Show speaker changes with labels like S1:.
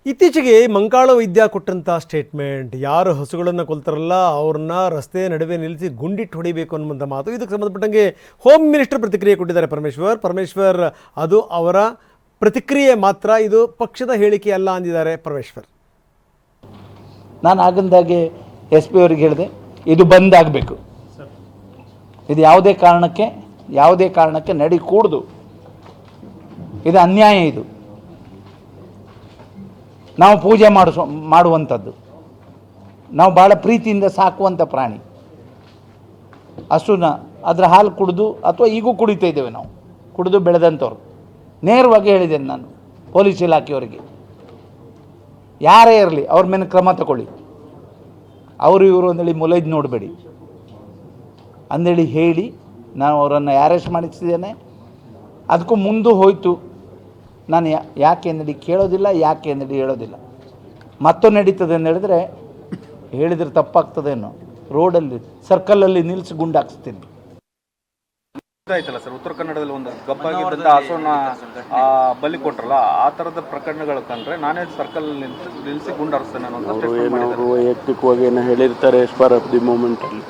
S1: ಇತ್ತೀಚೆಗೆ ಮಂಕಾಳ ವೈದ್ಯ ಕೊಟ್ಟಂಥ ಸ್ಟೇಟ್ಮೆಂಟ್, ಯಾರು ಹಸುಗಳನ್ನು ಕೊಲ್ತಾರಲ್ಲ ಅವ್ರನ್ನ ರಸ್ತೆ ನಡುವೆ ನಿಲ್ಲಿಸಿ ಗುಂಡಿಟ್ಟು ಹೊಡಿಬೇಕು ಅನ್ನುವಂಥ ಮಾತು. ಇದಕ್ಕೆ ಸಂಬಂಧಪಟ್ಟಂಗೆ ಹೋಮ್ ಮಿನಿಸ್ಟರ್ ಪ್ರತಿಕ್ರಿಯೆ ಕೊಟ್ಟಿದ್ದಾರೆ ಪರಮೇಶ್ವರ್. ಅದು ಅವರ ಪ್ರತಿಕ್ರಿಯೆ ಮಾತ್ರ, ಇದು ಪಕ್ಷದ ಹೇಳಿಕೆ ಅಲ್ಲ ಅಂದಿದ್ದಾರೆ ಪರಮೇಶ್ವರ್.
S2: ನಾನು ಆಗಂದಾಗೆ ಎಸ್ ಪಿ ಅವ್ರಿಗೆ ಹೇಳಿದೆ, ಇದು ಬಂದ್ ಆಗಬೇಕು. ಇದು ಯಾವುದೇ ಕಾರಣಕ್ಕೆ ನಡಿಕೂಡ್ದು. ಇದು ಅನ್ಯಾಯ. ಇದು ನಾವು ಪೂಜೆ ಮಾಡುವಂಥದ್ದು, ನಾವು ಭಾಳ ಪ್ರೀತಿಯಿಂದ ಸಾಕುವಂಥ ಪ್ರಾಣಿ. ಹಸುನ ಅದರ ಹಾಲು ಕುಡಿದು, ಅಥವಾ ಈಗೂ ಕುಡಿತಾ ಇದ್ದೇವೆ ನಾವು, ಕುಡಿದು ಬೆಳೆದಂಥವ್ರು. ನೇರವಾಗಿ ಹೇಳಿದ್ದೇನೆ ನಾನು ಪೊಲೀಸ್ ಇಲಾಖೆಯವರಿಗೆ, ಯಾರೇ ಇರಲಿ ಅವ್ರ ಮೇಲೆ ಕ್ರಮ ತಗೊಳ್ಳಿ. ಅವರು ಇವರು ಅಂದೇಳಿ ಮುಲೈಜ್ ನೋಡಬೇಡಿ ಅಂದೇಳಿ ಹೇಳಿ ನಾನು ಅವರನ್ನು ಅರೆಸ್ಟ್ ಮಾಡಿಸಿದ್ದೇನೆ. ಅದಕ್ಕೂ ಮುಂದೆ ಹೋಯಿತು. ನಾನು ಯಾಕೆ ಅಂದೇಳಿ ಕೇಳೋದಿಲ್ಲ, ಯಾಕೆ ಅಂದೇಳಿ ಹೇಳೋದಿಲ್ಲ. ಮತ್ತೊಂದು ನಡೀತದೆ ಅಂತ ಹೇಳಿದ್ರೆ ಹೇಳಿದ್ರೆ ತಪ್ಪಾಗ್ತದೇನೋ, ರೋಡಲ್ಲಿ ಸರ್ಕಲಲ್ಲಿ ನಿಲ್ಲಿಸಿ ಗುಂಡಾಕ್ಸ್ತೀನಿ.
S3: ಆಯ್ತಲ್ಲ ಸರ್, ಉತ್ತರ ಕನ್ನಡದಲ್ಲಿ ಒಂದು ಗಬ್ಬಾಗಿದ್ದಂಥ ಹಸುವನ್ನ ಬಲಿ ಕೊಟ್ರಲ್ಲ, ಆ ಥರದ ಪ್ರಕರಣಗಳು ಕಂಡ್ರೆ ನಾನೇ ಸರ್ಕಲ್ ನಿಲ್ಲಿಸಿ ಗುಂಡಾರಿಸ್ತೇನೆ ಅನ್ನೋ
S4: ವೈಯಕ್ತಿಕವಾಗಿ ಏನೋ ಹೇಳಿರ್ತಾರೆ ಸ್ಪರ್ ಆಫ್ ದಿ ಮೂಮೆಂಟ್ ಅಲ್ಲಿ.